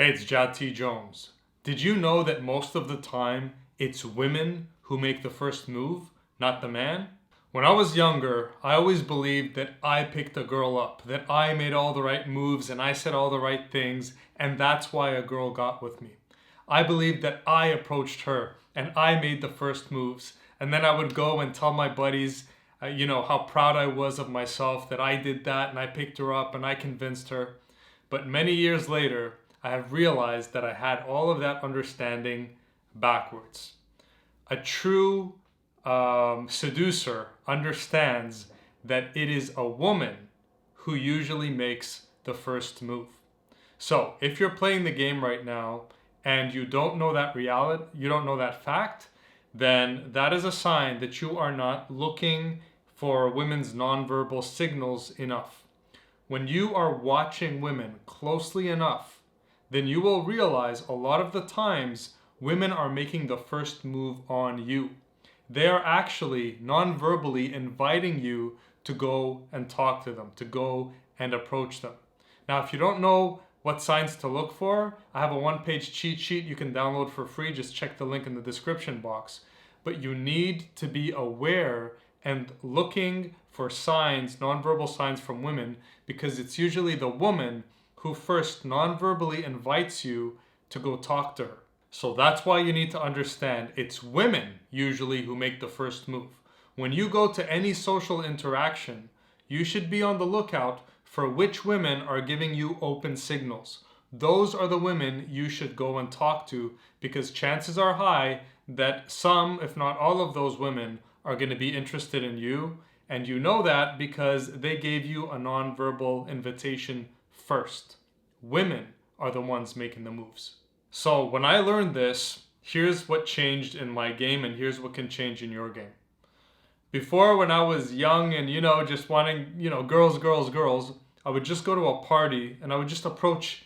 Hey, it's Jad T. Jones. Did you know that most of the time it's women who make the first move, not the man? When I was younger, I always believed that I picked a girl up, that I made all the right moves and I said all the right things, and that's why a girl got with me. I believed that I approached her and I made the first moves, and then I would go and tell my buddies, how proud I was of myself that I did that and I picked her up and I convinced her. But many years later, I have realized that I had all of that understanding backwards. A true seducer understands that it is a woman who usually makes the first move. So if you're playing the game right now and you don't know that reality, you don't know that fact, then that is a sign that you are not looking for women's nonverbal signals enough. When you are watching women closely enough, then you will realize a lot of the times women are making the first move on you. They are actually non-verbally inviting you to go and talk to them, to go and approach them. Now, if you don't know what signs to look for, I have a one-page cheat sheet you can download for free. Just check the link in the description box. But you need to be aware and looking for signs, non-verbal signs from women, because it's usually the woman who first non-verbally invites you to go talk to her. So that's why you need to understand it's women usually who make the first move. When you go to any social interaction, you should be on the lookout for which women are giving you open signals. Those are the women you should go and talk to, because chances are high that some, if not all of those women are going to be interested in you. And you know that because they gave you a non-verbal invitation first. Women are the ones making the moves. So when I learned this, here's what changed in my game and here's what can change in your game. Before, when I was young and, just wanting, girls, I would just go to a party and I would just approach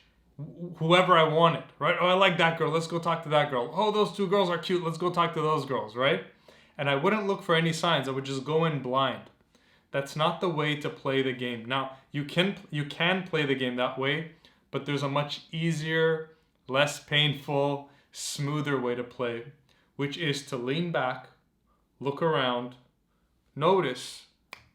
whoever I wanted, right? Oh, I like that girl. Let's go talk to that girl. Oh, those two girls are cute. Let's go talk to those girls, right? And I wouldn't look for any signs. I would just go in blind. That's not the way to play the game. Now, you can play the game that way, but there's a much easier, less painful, smoother way to play, which is to lean back, look around, notice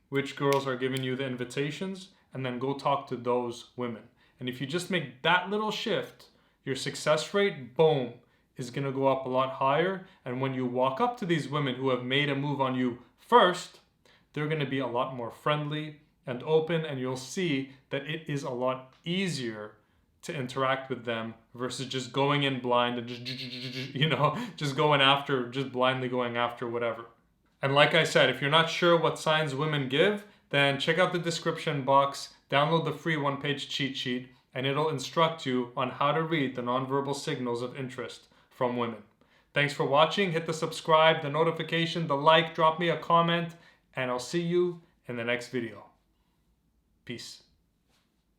which girls are giving you the invitations, and then go talk to those women. And if you just make that little shift, your success rate, boom, is going to go up a lot higher. And when you walk up to these women who have made a move on you first, they're going to be a lot more friendly and open, and you'll see that it is a lot easier to interact with them versus just going in blind and just blindly going after whatever. And like I said, if you're not sure what signs women give, then check out the description box, download the free one-page cheat sheet, and it'll instruct you on how to read the nonverbal signals of interest from women. Thanks for watching. Hit the subscribe, the notification, the like, drop me a comment, and I'll see you in the next video. Peace.